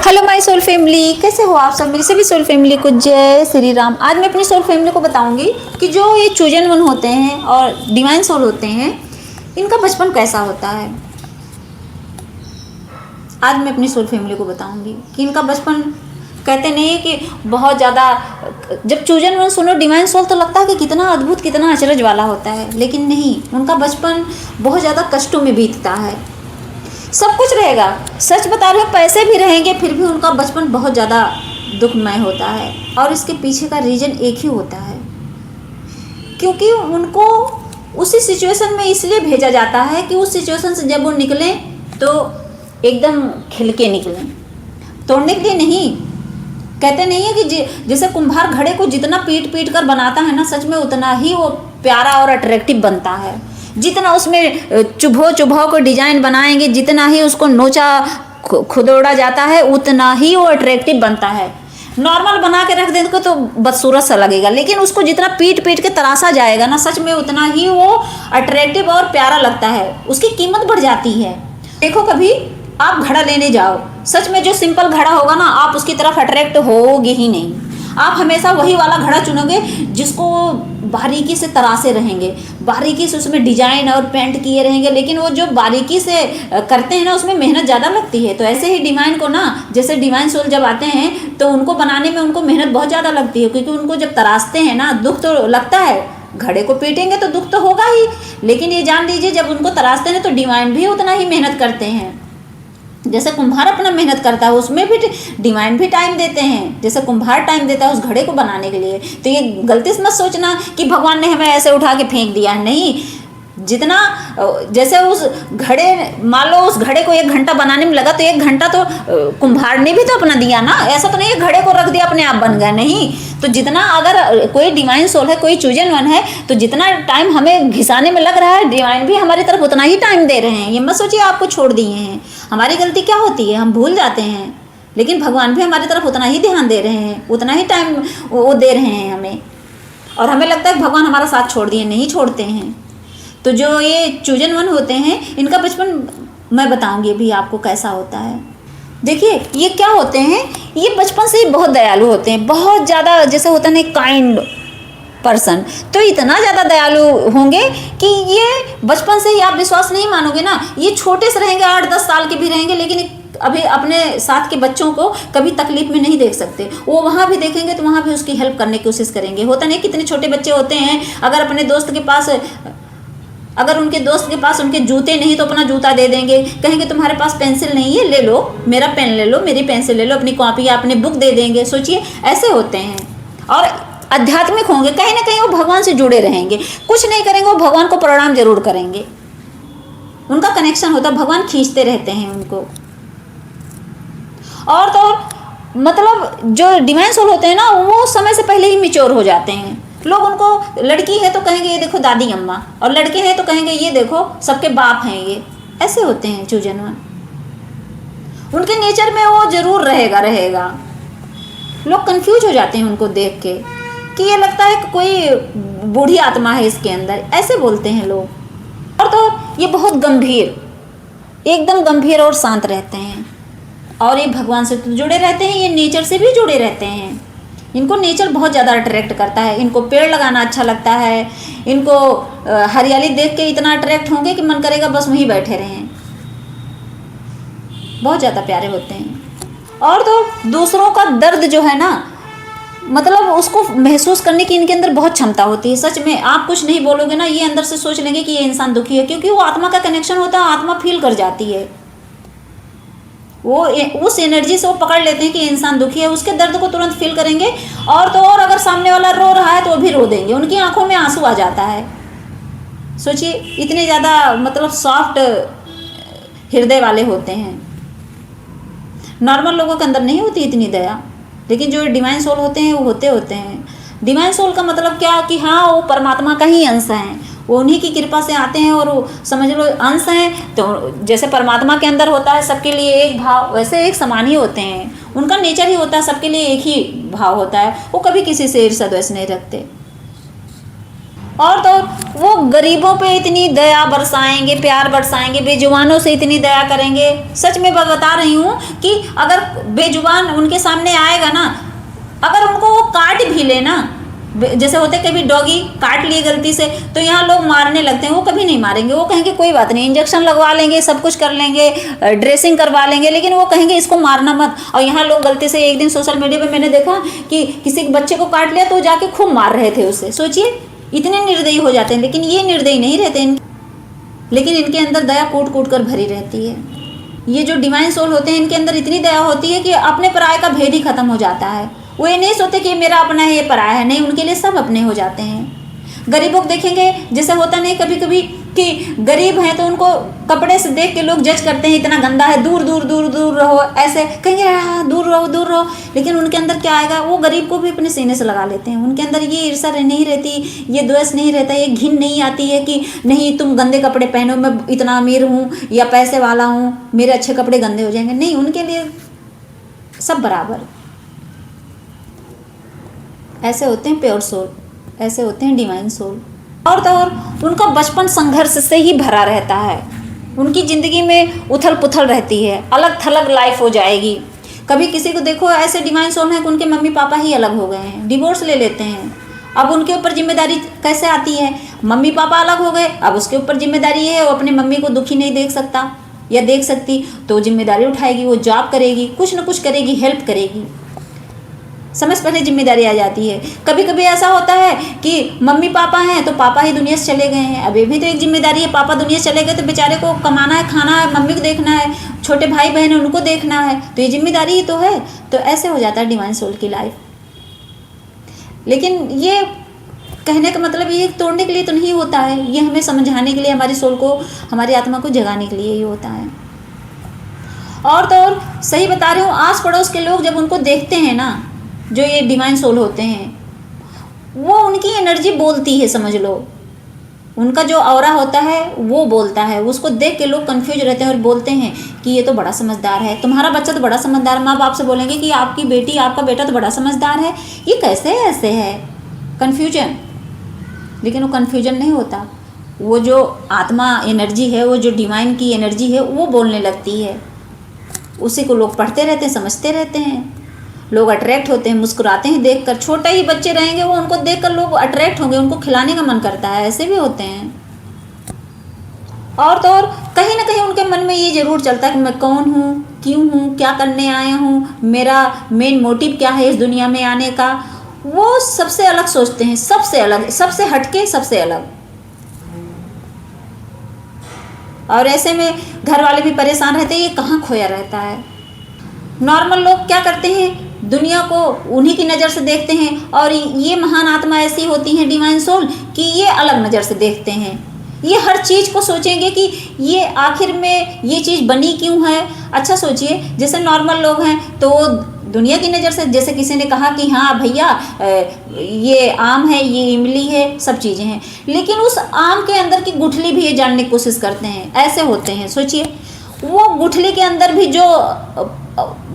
Hello my soul family, कैसे हो आप सब। मेरी सभी सोल फैमिली को जय श्री राम। आज मैं अपनी सोल फैमिली को बताऊंगी कि जो ये चूजन वन होते हैं और डिवाइन सोल होते हैं, इनका बचपन कैसा होता है। आज मैं अपनी सोल फैमिली को बताऊंगी कि इनका बचपन, कहते नहीं है कि बहुत ज़्यादा, जब चूजन वन सुनो डिवाइन सोल तो लगता है कि कितना अद्भुत, कितना अचरज वाला होता है, लेकिन नहीं, उनका बचपन बहुत ज़्यादा कष्टों में बीतता है। सब कुछ रहेगा, सच बता रहे हो, पैसे भी रहेंगे, फिर भी उनका बचपन बहुत ज़्यादा दुखमय होता है। और इसके पीछे का रीज़न एक ही होता है, क्योंकि उनको उसी सिचुएशन में इसलिए भेजा जाता है कि उस सिचुएशन से जब वो निकलें तो एकदम खिल के निकलें, तोड़ने के लिए नहीं। कहते नहीं है कि जैसे कुम्हार घड़े को जितना पीट पीट कर बनाता है ना, सच में उतना ही वो प्यारा और अट्रैक्टिव बनता है। जितना उसमें चुभो को डिजाइन बनाएंगे, जितना ही उसको नोचा खुदोड़ा जाता है, उतना ही वो अट्रैक्टिव बनता है। नॉर्मल बना के रख देंगे तो बदसूरत सा लगेगा, लेकिन उसको जितना पीट पीट के तराशा जाएगा ना, सच में उतना ही वो अट्रैक्टिव और प्यारा लगता है, उसकी कीमत बढ़ जाती है। देखो, कभी आप घड़ा लेने जाओ, सच में जो सिंपल घड़ा होगा ना, आप उसकी तरफ अट्रैक्ट होगे ही नहीं। आप हमेशा वही वाला घड़ा चुनोगे जिसको बारीकी से तरासे रहेंगे, बारीकी से उसमें डिजाइन और पेंट किए रहेंगे, लेकिन वो जो बारीकी से करते हैं ना, उसमें मेहनत ज़्यादा लगती है। तो ऐसे ही डिवाइन को ना, जैसे डिवाइन सोल जब आते हैं तो उनको बनाने में उनको मेहनत बहुत ज़्यादा लगती है, क्योंकि उनको जब तराशते हैं ना, दुख तो लगता है। घड़े को पीटेंगे तो दुख तो होगा ही, लेकिन ये जान लीजिए, जब उनको तराशते हैं तो डिवाइन भी उतना ही मेहनत करते हैं। जैसे कुम्हार अपना मेहनत करता है, उसमें भी डिवाइन भी टाइम देते हैं, जैसे कुम्हार टाइम देता है उस घड़े को बनाने के लिए। तो ये गलती से मत सोचना कि भगवान ने हमें ऐसे उठा के फेंक दिया, नहीं। जितना, जैसे उस घड़े, मान लो उस घड़े को 1 घंटा बनाने में लगा, तो 1 घंटा तो कुम्हार ने भी तो अपना दिया ना। ऐसा तो नहीं है घड़े को रख दिया अपने आप बन गया, नहीं। तो जितना, अगर कोई डिवाइन सोल है, कोई चूजन वन है, तो जितना टाइम हमें घिसाने में लग रहा है, डिवाइन भी हमारी तरफ उतना ही टाइम दे रहे हैं। ये मत सोचिए आपको छोड़ दिए हैं। हमारी गलती क्या होती है, हम भूल जाते हैं, लेकिन भगवान भी हमारी तरफ उतना ही ध्यान दे रहे हैं, उतना ही टाइम वो दे रहे हैं हमें। और हमें लगता है कि भगवान हमारा साथ छोड़ दिए, नहीं छोड़ते हैं। तो जो ये चूजन वन होते हैं, इनका बचपन मैं बताऊंगी अभी आपको कैसा होता है। देखिए, ये क्या होते हैं, ये बचपन से ही बहुत दयालु होते हैं, बहुत ज़्यादा, जैसे होता है ना काइंड पर्सन, तो इतना ज़्यादा दयालु होंगे कि ये बचपन से ही, आप विश्वास नहीं मानोगे ना, ये छोटे से रहेंगे, 8-10 साल के भी रहेंगे, लेकिन अभी अपने साथ के बच्चों को कभी तकलीफ में नहीं देख सकते। वो वहाँ भी देखेंगे तो वहाँ भी उसकी हेल्प करने की कोशिश करेंगे। होता नहीं, कितने छोटे बच्चे होते हैं, अगर अपने दोस्त के पास, अगर उनके दोस्त के पास उनके जूते नहीं तो अपना जूता दे देंगे, कहेंगे तुम्हारे पास पेंसिल नहीं है, ले लो मेरा पेन, ले लो मेरी पेंसिल, ले लो अपनी कॉपी या अपनी बुक दे देंगे। सोचिए, ऐसे होते हैं। और आध्यात्मिक होंगे, कहीं ना कहीं वो भगवान से जुड़े रहेंगे, कुछ नहीं करेंगे, वो भगवान को प्रणाम जरूर करेंगे। उनका कनेक्शन होता है, भगवान खींचते रहते हैं उनको। और तो मतलब जो डिवाइन सोल होते हैं ना, वो समय से पहले ही मैच्योर हो जाते हैं। लोग उनको, लड़की है तो कहेंगे ये देखो दादी अम्मा, और लड़के हैं तो कहेंगे ये देखो सबके बाप हैं। ये ऐसे होते हैं चूजन वन, उनके नेचर में वो जरूर रहेगा। लोग कंफ्यूज हो जाते हैं उनको देख के, कि ये लगता है कि कोई बूढ़ी आत्मा है इसके अंदर, ऐसे बोलते हैं लोग। और तो ये बहुत गंभीर, एकदम गंभीर और शांत रहते हैं, और ये भगवान से तो जुड़े रहते हैं, ये नेचर से भी जुड़े रहते हैं। इनको नेचर बहुत ज़्यादा अट्रैक्ट करता है, इनको पेड़ लगाना अच्छा लगता है, इनको हरियाली देख के इतना अट्रैक्ट होंगे कि मन करेगा बस वहीं बैठे रहें। बहुत ज़्यादा प्यारे होते हैं। और तो दूसरों का दर्द जो है ना, मतलब उसको महसूस करने की इनके अंदर बहुत क्षमता होती है। सच में, आप कुछ नहीं बोलोगे ना, ये अंदर से सोच लेंगे कि ये इंसान दुखी है, क्योंकि वो आत्मा का कनेक्शन होता है, आत्मा फील कर जाती है। वो उस एनर्जी से वो पकड़ लेते हैं कि इंसान दुखी है, उसके दर्द को तुरंत फील करेंगे। और तो और, अगर सामने वाला रो रहा है तो वो भी रो देंगे, उनकी आंखों में आंसू आ जाता है। सोचिए, इतने ज़्यादा मतलब सॉफ्ट हृदय वाले होते हैं। नॉर्मल लोगों के अंदर नहीं होती इतनी दया, लेकिन जो डिवाइन सोल होते हैं वो होते हैं। डिवाइन सोल का मतलब क्या, कि हाँ, वो परमात्मा का ही अंश हैं, वो उन्हीं की कृपा से आते हैं, और वो समझ लो अंश हैं। तो जैसे परमात्मा के अंदर होता है सबके लिए एक भाव, वैसे एक समान ही होते हैं। उनका नेचर ही होता है, सबके लिए एक ही भाव होता है, वो कभी किसी से ईर्ष्या द्वेष नहीं रखते। और तो और वो गरीबों पे इतनी दया बरसाएंगे, प्यार बरसाएंगे, बेजुबानों से इतनी दया करेंगे। सच में बता रही हूँ कि अगर बेजुबान उनके सामने आएगा ना, अगर उनको वो काट भी लेना, जैसे होते कभी डॉगी काट लिए गलती से, तो यहाँ लोग मारने लगते हैं, वो कभी नहीं मारेंगे। वो कहेंगे कोई बात नहीं, इंजेक्शन लगवा लेंगे, सब कुछ कर लेंगे, ड्रेसिंग करवा लेंगे, लेकिन वो कहेंगे इसको मारना मत। और यहाँ लोग गलती से, एक दिन सोशल मीडिया पे मैंने देखा कि किसी बच्चे को काट लिया तो जाके खूब मार रहे थे उसे। सोचिए, इतने निर्दयी हो जाते हैं। लेकिन ये निर्दयी नहीं रहते लेकिन इनके अंदर दया कूट कूट कर भरी रहती है। ये जो डिवाइन सोल होते हैं, इनके अंदर इतनी दया होती है कि अपने पराये का भेद ही खत्म हो जाता है। वो ये नहीं सोचते कि मेरा अपना है, ये पराया है, नहीं, उनके लिए सब अपने हो जाते हैं। गरीबों को देखेंगे, जैसे होता नहीं कभी कभी कि गरीब हैं तो उनको कपड़े से देख के लोग जज करते हैं, इतना गंदा है, दूर दूर दूर दूर रहो, ऐसे कहेंगे हाँ दूर रहो दूर रहो। लेकिन उनके अंदर क्या आएगा, वो गरीब को भी अपने सीने से लगा लेते हैं। उनके अंदर ये ईर्ष्या नहीं रहती, ये द्वेष नहीं रहता, ये घिन नहीं आती है कि नहीं तुम गंदे कपड़े पहनो, मैं इतना अमीर हूँ या पैसे वाला हूँ, मेरे अच्छे कपड़े गंदे हो जाएंगे। नहीं, उनके लिए सब बराबर। ऐसे होते हैं प्योर सोल, ऐसे होते हैं डिवाइन सोल। और तो और उनका बचपन संघर्ष से ही भरा रहता है। उनकी ज़िंदगी में उथल पुथल रहती है, अलग थलग लाइफ हो जाएगी। कभी किसी को देखो ऐसे डिवाइन सोल हैं कि उनके मम्मी पापा ही अलग हो गए हैं, डिवोर्स ले लेते हैं। अब उनके ऊपर जिम्मेदारी कैसे आती है, मम्मी पापा अलग हो गए, अब उसके ऊपर जिम्मेदारी है, वो अपनी मम्मी को दुखी नहीं देख सकता या देख सकती, तो जिम्मेदारी उठाएगी, वो जॉब करेगी, कुछ न कुछ करेगी, हेल्प करेगी। समझ पहले जिम्मेदारी आ जाती है। कभी कभी ऐसा होता है कि मम्मी पापा हैं तो पापा ही दुनिया से चले गए हैं, अब ये भी तो एक जिम्मेदारी है। पापा दुनिया से चले गए तो बेचारे को कमाना है, खाना है, मम्मी को देखना है, छोटे भाई बहन है उनको देखना है, तो ये जिम्मेदारी ही तो है। तो ऐसे हो जाता है डिवाइन सोल की लाइफ। लेकिन ये कहने का मतलब ये तोड़ने के लिए तो नहीं होता है, ये हमें समझाने के लिए, हमारी सोल को, हमारी आत्मा को जगाने के लिए ही होता है। और तो और सही बता रही हूँ, आस पड़ोस के लोग जब उनको देखते हैं ना, जो ये डिवाइन सोल होते हैं, वो उनकी एनर्जी बोलती है, समझ लो। उनका जो ऑरा होता है वो बोलता है, उसको देख के लोग कंफ्यूज रहते हैं और बोलते हैं कि ये तो बड़ा समझदार है, तुम्हारा बच्चा तो बड़ा समझदार है। माँ बाप से बोलेंगे कि आपकी बेटी, आपका बेटा तो बड़ा समझदार है, ये कैसे ऐसे है, कन्फ्यूजन। लेकिन वो कन्फ्यूजन नहीं होता, वो जो आत्मा एनर्जी है, वो जो डिवाइन की एनर्जी है, वो बोलने लगती है। उसी को लोग पढ़ते रहते हैं, समझते रहते हैं, लोग अट्रैक्ट होते हैं, मुस्कुराते हैं देखकर। छोटे ही बच्चे रहेंगे, वो उनको देखकर लोग अट्रैक्ट होंगे, उनको खिलाने का मन करता है, ऐसे भी होते हैं। और तो और कहीं ना कहीं उनके मन में ये जरूर चलता है कि मैं कौन हूँ, क्यों हूँ, क्या करने आया हूँ, मेरा मेन मोटिव क्या है इस दुनिया में आने का। वो सबसे अलग सोचते हैं, सबसे अलग, सबसे हटके, सबसे अलग। और ऐसे में घर वाले भी परेशान रहते हैं, ये कहाँ खोया रहता है। नॉर्मल लोग क्या करते हैं, दुनिया को उन्हीं की नज़र से देखते हैं, और ये महान आत्मा ऐसी होती हैं डिवाइन सोल कि ये अलग नज़र से देखते हैं। ये हर चीज़ को सोचेंगे कि ये आखिर में ये चीज़ बनी क्यों है। अच्छा सोचिए, जैसे नॉर्मल लोग हैं तो वो दुनिया की नज़र से, जैसे किसी ने कहा कि हाँ भैया ये आम है, ये इमली है, सब चीज़ें हैं, लेकिन उस आम के अंदर की गुठली भी ये जानने की कोशिश करते हैं। ऐसे होते हैं, सोचिए, वो गुठली के अंदर भी जो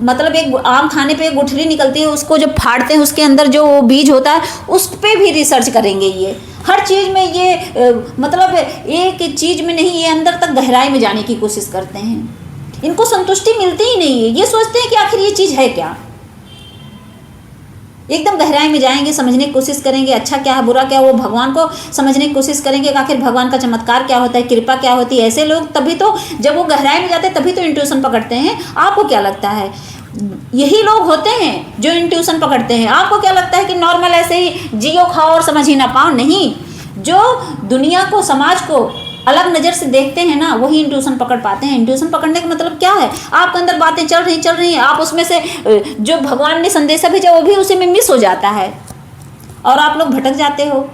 मतलब एक आम खाने पे गुठली निकलती है, उसको जब फाड़ते हैं उसके अंदर जो बीज होता है उस पे भी रिसर्च करेंगे। ये हर चीज़ में ये मतलब एक चीज़ में नहीं, ये अंदर तक गहराई में जाने की कोशिश करते हैं। इनको संतुष्टि मिलती ही नहीं है, ये सोचते हैं कि आखिर ये चीज़ है क्या। एकदम गहराई में जाएंगे, समझने की कोशिश करेंगे, अच्छा क्या है, बुरा क्या है, वो भगवान को समझने की कोशिश करेंगे कि आखिर भगवान का चमत्कार क्या होता है, कृपा क्या होती है। ऐसे लोग तभी तो, जब वो गहराई में जाते हैं तभी तो इंट्यूशन पकड़ते हैं। आपको क्या लगता है, यही लोग होते हैं जो इंट्यूशन पकड़ते हैं? आपको क्या लगता है कि नॉर्मल ऐसे ही जियो खाओ और समझ ही ना पाओ? नहीं, जो दुनिया को, समाज को अलग नज़र से देखते हैं ना, वही इंट्यूशन पकड़ पाते हैं। इंट्यूशन पकड़ने का मतलब क्या है, आपके अंदर बातें चल रही हैं, आप उसमें से जो भगवान ने संदेशा भेजा वो भी उसी में मिस हो जाता है और आप लोग भटक जाते हो।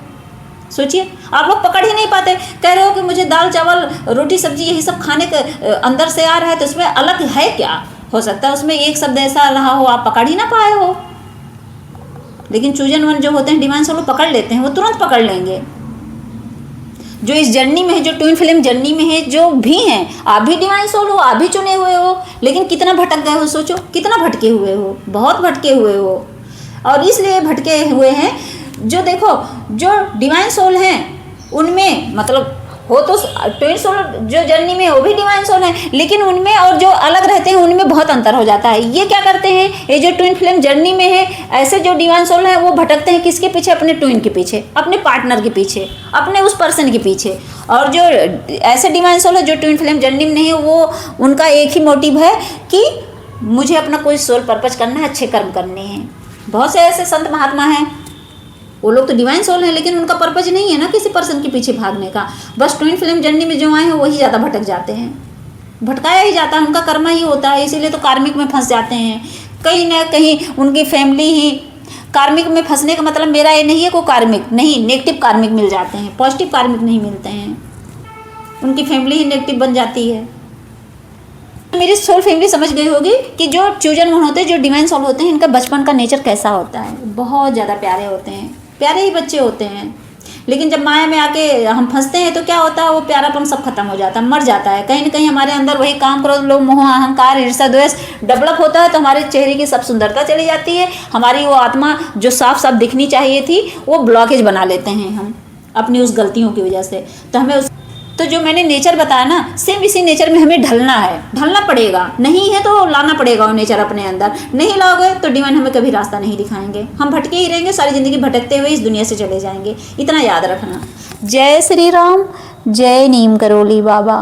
सोचिए, आप लोग पकड़ ही नहीं पाते। कह रहे हो कि मुझे दाल चावल रोटी सब्जी यही सब खाने के अंदर से आ रहा है, तो उसमें अलग है क्या? हो सकता है उसमें एक शब्द ऐसा रहा हो आप पकड़ ही ना पाए हो। लेकिन चूजन वन जो होते हैं डिवाइन सोल, पकड़ लेते हैं, वो तुरंत पकड़ लेंगे। जो इस जर्नी में है, जो ट्विन फ्लेम जर्नी में है, जो भी हैं, आप भी डिवाइन सोल हो, आप भी चुने हुए हो, लेकिन कितना भटक गए हो। सोचो कितना भटके हुए हो, बहुत भटके हुए हो। और इसलिए भटके हुए हैं, जो देखो, जो डिवाइन सोल हैं उनमें मतलब हो तो ट्विन सोल जो जर्नी में वो भी डिवाइन सोल है, लेकिन उनमें और जो अलग रहते हैं उनमें बहुत अंतर हो जाता है। ये क्या करते हैं, ये जो ट्विन फ्लेम जर्नी में है, ऐसे जो डिवाइन सोल है वो भटकते हैं किसके पीछे, अपने ट्विन के पीछे, अपने पार्टनर के पीछे, अपने उस पर्सन के पीछे। और जो ऐसे डिवाइन सोल है जो ट्विन फ्लेम जर्नी में नहीं है, वो उनका एक ही मोटिव है कि मुझे अपना कोई सोल पर्पज करना है, अच्छे कर्म करने हैं। बहुत से ऐसे संत महात्मा हैं, वो लोग तो डिवाइन सोल हैं, लेकिन उनका पर्पज नहीं है ना किसी पर्सन के पीछे भागने का। बस ट्विन फ्लेम जर्नी में जो आए हैं वही ज़्यादा भटक जाते हैं, भटकाया ही जाता है, उनका कर्मा ही होता है, इसीलिए तो कार्मिक में फंस जाते हैं। कहीं ना कहीं उनकी फैमिली ही कार्मिक में फंसने का मतलब मेरा ये नहीं है को कार्मिक नहीं, नेगेटिव कार्मिक मिल जाते हैं, पॉजिटिव कार्मिक नहीं मिलते हैं। उनकी फैमिली ही नेगेटिव बन जाती है। मेरी सोल फैमिली समझ गई होगी कि जो चूजन वन होते हैं, जो डिवाइन सोल होते हैं, इनका बचपन का नेचर कैसा होता है। बहुत ज़्यादा प्यारे होते हैं, प्यारे ही बच्चे होते हैं। लेकिन जब माया में आके हम फंसते हैं तो क्या होता है, वो प्यारापन सब खत्म हो जाता है, मर जाता है। कहीं ना कहीं हमारे अंदर वही काम, क्रोध, लोभ, मोह, अहंकार, ईर्ष्या, द्वेष डेवलप होता है, तो हमारे चेहरे की सब सुंदरता चली जाती है। हमारी वो आत्मा जो साफ साफ दिखनी चाहिए थी, वो ब्लॉकेज बना लेते हैं हम अपनी उस गलतियों की वजह से। तो हमें तो जो मैंने नेचर बताया ना, सेम इसी नेचर में हमें ढलना है, ढलना पड़ेगा। नहीं है तो लाना पड़ेगा वो नेचर अपने अंदर। नहीं लाओगे तो डिवाइन हमें कभी रास्ता नहीं दिखाएंगे, हम भटके ही रहेंगे, सारी ज़िंदगी भटकते हुए इस दुनिया से चले जाएंगे। इतना याद रखना। जय श्री राम, जय नीम करोली बाबा।